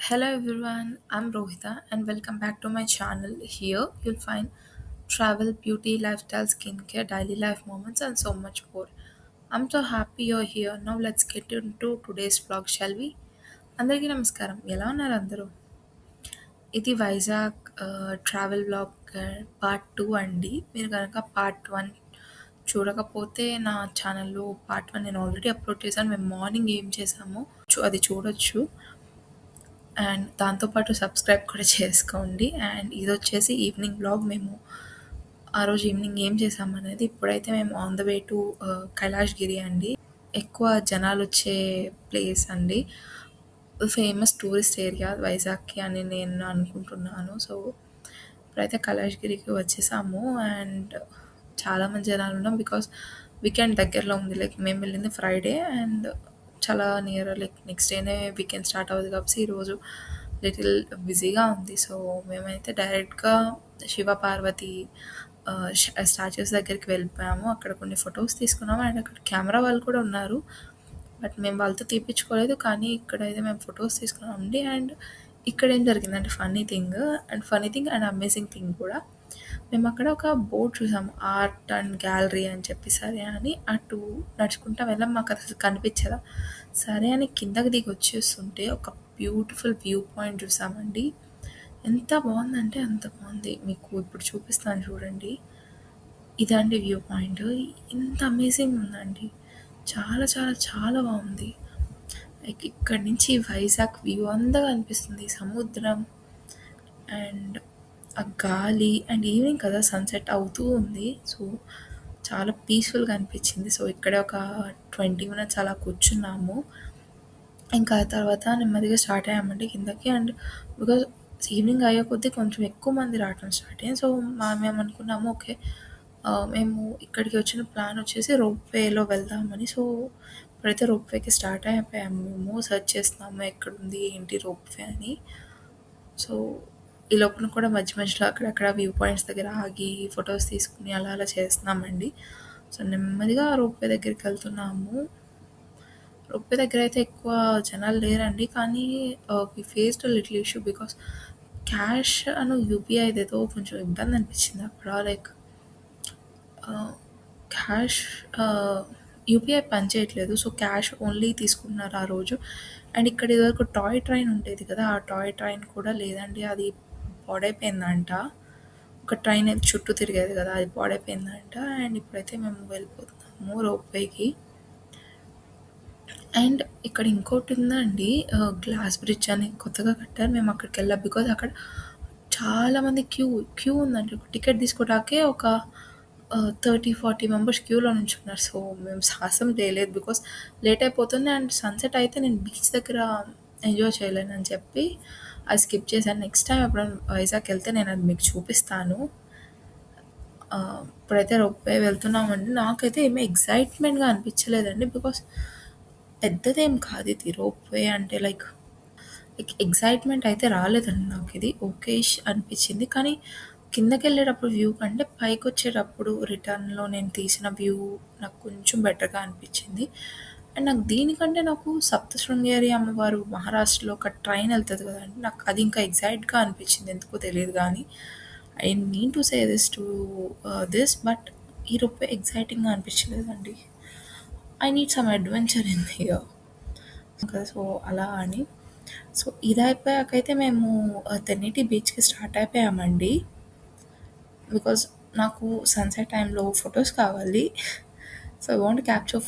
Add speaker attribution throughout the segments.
Speaker 1: Hello everyone, I'm Rohita and welcome back to my channel. Here you'll find travel, beauty, lifestyle, skincare, daily life moments, and so much more. I'm so happy you're here. Now let's get into today's vlog, shall we? అందరికీ నమస్కారం. ఎలా ఉన్నారు అందరూ? ఇది Vizag travel vlog part 2 అండి. మీరు కనుక part 1 చూడకపోతే నా ఛానల్‌లో పార్ట్ 1 నేను ఆల్రెడీ అప్‌లోడ్ చేశాను. మేము మార్నింగ్ ఏం చేసామో అది చూడొచ్చు. అండ్ దాంతో పాటు సబ్స్క్రైబ్ కూడా చేసుకోండి. అండ్ ఇదొచ్చేసి ఈవినింగ్ వ్లాగ్. మేము ఆ రోజు ఈవినింగ్ ఏం చేసామనేది ఇప్పుడైతే మేము on the way to Kailasagiri అండి. ఎక్కువ జనాలొచ్చే ప్లేస్ అండి. ఫేమస్ టూరిస్ట్ ఏరియా వైజాగ్‌కి అని నేను అనుకుంటున్నాను. సో, ఇప్పుడైతే కైలాష్‌గిరికి వచ్చేసాము. అండ్ చాలా మంది జనాలున్నాం. బికాజ్ వీకెండ్ దగ్గరలో ఉంది. లైక్ మేము వెళ్ళింది ఫ్రైడే అండ్ చాలా నియర్ లైక్ నెక్స్ట్ డేనే వీకెండ్ స్టార్ట్ అవుద్ది కాబట్టి ఈరోజు లిటిల్ బిజీగా ఉంది. సో, మేమైతే డైరెక్ట్‌గా శివ, పార్వతి స్టాచ్యూస్ దగ్గరికి వెళ్ళిపోయాము. అక్కడ కొన్ని ఫోటోస్ తీసుకున్నాము. అండ్ అక్కడ కెమెరా వాళ్ళు కూడా ఉన్నారు. బట్ మేము వాళ్ళతో తీపిచ్చుకోలేదు. కానీ ఇక్కడైతే మేము ఫోటోస్ తీసుకున్నామండి. అండ్ ఇక్కడేం జరిగిందంటే funny thing and amazing thing కూడా. మేమక్కడ ఒక బోర్డ్ చూసాము. ఆర్ట్ అండ్ గ్యాలరీ అని చెప్పి సరే అని అటు నడుచుకుంటా వెళ్ళాం. మాకసలు కనిపిచ్చలా. సరే అని కిందకి దిగి వచ్చేస్తుంటే ఒక బ్యూటిఫుల్ వ్యూ పాయింట్ చూసామండి. ఎంత బావుందంటే అంత బావుంది. మీకు ఇప్పుడు చూపిస్తాను చూడండి. ఇదండి వ్యూ పాయింట్. ఇంత అమేజింగ్ ఉందండి. చాలా చాలా చాలా బావుంది. లైక్ ఇక్కడి నుంచి వైజాగ్ వ్యూ అంతా కనిపిస్తుంది. సముద్రం అండ్ ఆ గాలి అండ్ ఈవినింగ్ కదా సన్‌సెట్ అవుతూ ఉంది. సో, చాలా పీస్‌ఫుల్‌గా అనిపించింది. సో, ఇక్కడే ఒక 20 మినిట్స్ అలా కూర్చున్నాము. ఇంకా ఆ తర్వాత నెమ్మదిగా స్టార్ట్ అయ్యామండి కిందకి. అండ్ బికాజ్ ఈవినింగ్ అయ్యే కొద్దీ కొంచెం ఎక్కువ మంది రావటం స్టార్ట్ అయ్యింది. సో, మేమనుకున్నాము ఓకే. మేము ఇక్కడికి వచ్చిన ప్లాన్ వచ్చేసి రోప్‌వేలో వెళ్దామని. సో, ఇప్పుడైతే రోప్‌వేకి స్టార్ట్ అయిపోయాము మేము. సెర్చ్ చేస్తున్నాము ఎక్కడుంది, ఏంటి రోప్‌వే అని. సో, ఈ లోపున కూడా మధ్య మధ్యలో అక్కడక్కడ వ్యూ పాయింట్స్ దగ్గర ఆగి ఫోటోస్ తీసుకొని అలా అలా చేస్తున్నామండి. సో, నెమ్మదిగా రోప్‌వే దగ్గరికెళ్తున్నాము. రోప్‌వే దగ్గరైతే ఎక్కువ జనాలు లేరండి. కానీ we faced a little issue because cash యూపీఐదేదో కొంచెం ఇబ్బంది అనిపించింది అక్కడ. లైక్ క్యాష్ యూపీఐ పనిచేయట్లేదు. సో, క్యాష్ ఓన్లీ తీసుకుంటున్నారు ఆ రోజు. అండ్ ఇక్కడ ఇదివరకు టాయ్ ట్రైన్ ఉండేది కదా! ఆ టాయ్ ట్రైన్ కూడా లేదండి. అది పాడైపోయిందంట. ఒక ట్రైన్ అయితే చుట్టూ తిరిగేది కదా! అది పాడైపోయిందంట. అండ్ ఇప్పుడైతే మేము వెళ్ళిపోతున్నాము రోప్‌వేకి. అండ్ ఇక్కడ ఇంకోటుందండి. గ్లాస్ బ్రిడ్జ్ అని కొత్తగా కట్టారు. మేము అక్కడికెళ్ళాం. బికాజ్ అక్కడ చాలా మంది క్యూ ఉందండి. ఒక టికెట్ తీసుకోవడానికే ఒక 30, 40 మెంబర్స్ క్యూలో నించున్నారు. సో, మేము సాహసం చేయలేదు. బికాజ్ లేట్ అయిపోతుంది. అండ్ సన్‌సెట్ అయితే నేను బీచ్ దగ్గర ఎంజాయ్ చేయలేనని చెప్పి అది స్కిప్ చేశాను. నెక్స్ట్ టైమ్ ఎప్పుడైనా వైజాగ్‌కెళ్తే నేనది మీకు చూపిస్తాను. ఇప్పుడైతే రోప్‌వే వెళ్తున్నామండి. నాకైతే ఏమి ఎక్సైట్‌మెంట్‌గా అనిపించలేదండి. బికాజ్ పెద్దదేం కాదిది రోప్‌వే అంటే లైక్ ఎక్సైట్‌మెంట్ అయితే రాలేదండి నాకిది. ఓకేష్ అనిపిచ్చింది. కానీ కిందకెళ్ళేటప్పుడు వ్యూ కంటే పైకొచ్చేటప్పుడు రిటర్న్‌లో నేను తీసిన వ్యూ నాకు కొంచెం బెటర్‌గా అనిపిచ్చింది. అండ్ నాకు దీనికంటే సప్తశృంగేరి అమ్మవారు మహారాష్ట్రలో ఒక ట్రైన్ ఎళ్తది కదండీ! నాకు అది ఇంకా ఎక్సైట్‌గా అనిపిచ్చింది. ఎందుకో తెలీదు గానీ. I mean to say this to but ఈ రోప్‌వే ఎక్సైటింగ్‌గా అనిపిచ్చలేదండి. I need some adventure in here. కదా! సో, అలా అని. సో, ఇదయిపోయాకైతే మేము తెన్నేటి బీచ్‌కి స్టార్ట్ అయిపోయామండి. బికాజ్ నాకు సన్‌సెట్ టైమ్‌లో ఫోటోస్ కావాలి. So, I want to capture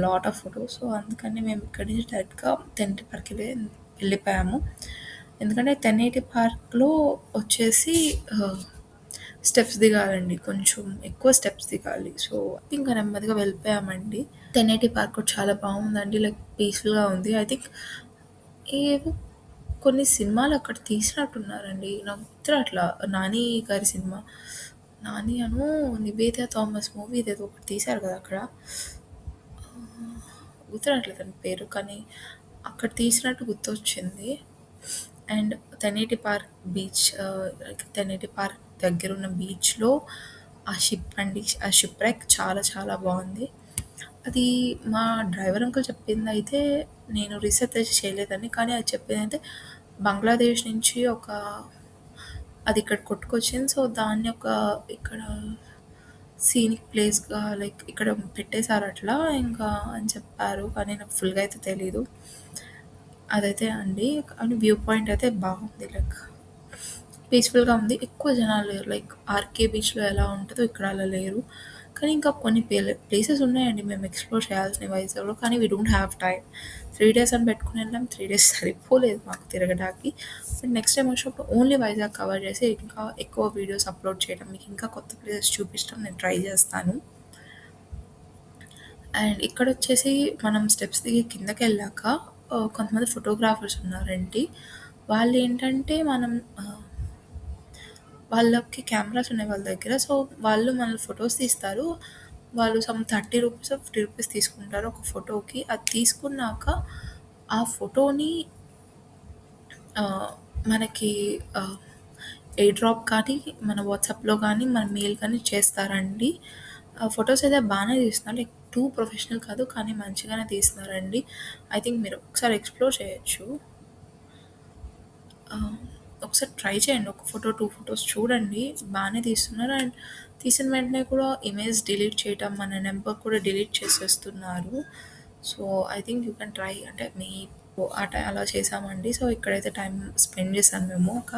Speaker 1: lot of photos. So, అందుకని మేము ఇక్కడి నుంచి డైరెక్ట్‌గా తెన్నేటి పార్క్‌కి వెళ్ళిపోయాము. ఎందుకంటే తెన్నేటి పార్క్‌లో వచ్చేసి స్టెప్స్ దిగాలండి. కొంచెం ఎక్కువ స్టెప్స్ దిగాలి. సో, ఇంకా నెమ్మదిగా వెళ్ళిపోయామండి. తెన్నేటి పార్క్ కూడా చాలా బావుందండి. లైక్ పీస్‌ఫుల్‌గా ఉంది. ఐ థింక్ ఏవో కొన్ని సినిమాలు అక్కడ తీసినట్టున్నారండి. నాకు గుర్తురాట్లా. 'నాని' గారి సినిమా. 'నాని' నివేదా థామస్ మూవీదేదో ఒకటి తీశారు కదా అక్కడ. గుర్తురాట్లేదండి పేరు. కానీ అక్కడ తీసినట్టు గుర్తొచ్చింది. And Tenneti park beach Tenneti park దగ్గరున్న బీచ్‌లో ఆ షిప్ రైక్ చాలా చాలా బావుంది. అది మా డ్రైవర్ అంకుల్ చెప్పిందయితే నేను రీసెర్చ్ అయితే చేయలేదని. కానీ అది చెప్పిందయితే బంగ్లాదేశ్ నుంచి అది ఇక్కడ కొట్టుకొచ్చింది. సో, దాన్ని ఇక్కడ సీనిక్ ప్లేస్‌గా లైక్ ఇక్కడ పెట్టేసారట్లా ఇంకా అని చెప్పారు. కానీ నాకు ఫుల్‌గా అయితే తెలీదు. అదైతే అండి. కానీ వ్యూ పాయింట్ అయితే బాగుంది. లైక్ పీస్‌ఫుల్‌గా ఉంది. ఎక్కువ జనాలు లేరు. లైక్ ఆర్‌కే బీచ్‌లో ఎలా ఉంటదో ఇక్కడ అలా లేరు. కానీ ఇంకా కొన్ని ప్లేసెస్ ఉన్నాయండి మేము ఎక్స్‌ప్లోర్ చేయాల్సినవి వైజాగ్‌లో. కానీ we don't have time. 3 days అని పెట్టుకొని వెళ్ళాం. 3 డేస్ సరిపోలేదు మాకు తిరగడానికి. బట్ నెక్స్ట్ టైమ్ వచ్చినప్పుడు ఓన్లీ వైజాగ్ కవర్ చేసి ఇంకా ఎక్కువ వీడియోస్ అప్‌లోడ్ చేయడం, మీకు ఇంకా కొత్త ప్లేసెస్ చూపించడం నేను ట్రై చేస్తాను. అండ్ ఇక్కడొచ్చేసి మనం స్టెప్స్ దిగి కిందకెళ్ళాక కొంతమంది ఫోటోగ్రాఫర్స్ ఉన్నారండి. వాళ్ళేంటంటే వాళ్ళకి కెమెరాస్ ఉన్నాయి వాళ్ళ దగ్గర. సో, వాళ్ళు మనల్ని ఫొటోస్ తీస్తారు. వాళ్ళు సమ్ 30 రూపీసో, 50 రూపీస్ తీసుకుంటారు ఒక ఫోటోకి. అది తీసుకున్నాక ఆ ఫోటోని మనకి ఎయిర్ డ్రాప్ కానీ, మన వాట్సాప్‌లో కానీ, మన మెయిల్ కానీ చేస్తారండి. ఆ ఫొటోస్ అయితే బానే తీస్తున్నారు. లైక్ టూ ప్రొఫెషనల్ కాదు. కానీ మంచిగానే తీస్తున్నారండి. ఐ థింక్ మీరు ఒకసారి ఎక్స్‌ప్లోర్ చేయొచ్చు. ఒకసారి ట్రై చేయండి. ఒక ఫోటో, 2 ఫోటోస్ చూడండి. బానే తీస్తున్నారు. అండ్ తీసిన వెంటనే కూడా ఇమేజ్ డిలీట్ చేయటం, మన నెంబర్ కూడా డిలీట్ చేసేస్తున్నారు. So, I think you can try. అంటే అలా చేసామండి. సో, ఇక్కడైతే టైం స్పెండ్ చేశాను మేము. ఒక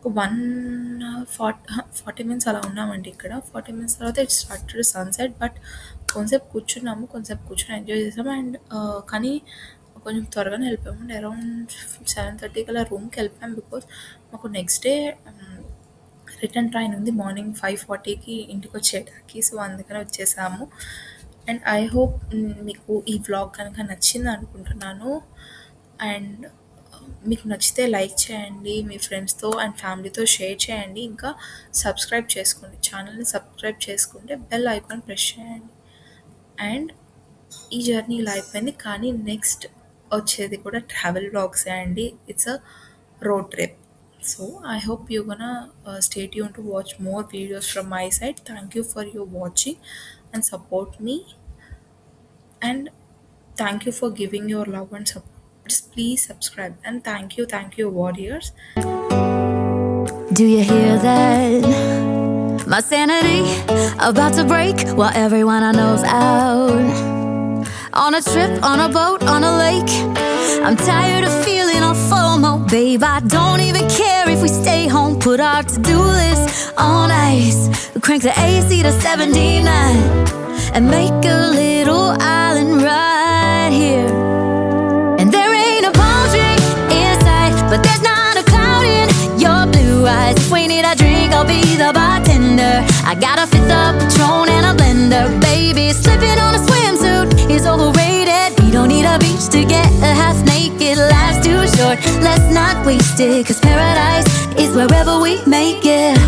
Speaker 1: 40 మినిట్స్ అలా ఉన్నామండి ఇక్కడ. 40 మినిట్స్ తర్వాత ఇట్ స్టార్టెడ్ సన్‌సెట్. బట్ కొంసేపు కూర్చున్నాము. కొంసేపు కూర్చొని ఎంజాయ్ చేసాము. అండ్ కానీ కొంచెం త్వరగానే వెళ్ళిపోయామండి. అరౌండ్ 7:30 కల్లా రూమ్‌కెళ్ళిపోయాం. బికాజ్ మాకు నెక్స్ట్ డే రిటర్న్ ట్రైన్ ఉంది. మార్నింగ్ 5:40కి ఇంటికొచ్చేయడానికి. సో, అందుకనే వచ్చేసాము. అండ్ ఐ హోప్ మీకు ఈ వ్లాగ్ కనుక నచ్చింది అనుకుంటున్నాను. అండ్ మీకు నచ్చితే లైక్ చేయండి. మీ ఫ్రెండ్స్‌తో అండ్ ఫ్యామిలీతో షేర్ చేయండి. ఇంకా సబ్స్క్రైబ్ చేసుకోండి. ఛానల్‌ని సబ్స్క్రైబ్ చేసుకుంటే బెల్ ఐకాన్ ప్రెస్ చేయండి. అండ్ ఈ జర్నీ ఇలా అయిపోయింది. కానీ నెక్స్ట్ వచ్చేది కూడా ట్రావెల్ వ్లాగ్సే అండి. It's a road trip. So, I hope you're gonna stay tuned to watch more videos from my side. Thank you for your watching and support me. And thank you for giving your love and support. Just please subscribe. And thank you, warriors.
Speaker 2: Do you hear that? My sanity about to break while everyone I know's out. On a trip, on a boat, on a lake. I'm tired of feeling all FOMO, babe. I don't even care if we stay home. Put our to-do list on ice. Crank the AC to 79 and make a little island right here. And there ain't a palm tree in sight, but there's not a cloud in your blue eyes. If we need a drink, I'll be the bartender. I got a fifth of Patron and a blender, baby. Slipping on a swimsuit is overrated. We don't need a beach to get half naked. Life's too short, let's not waste it. 'Cause paradise is wherever we make it.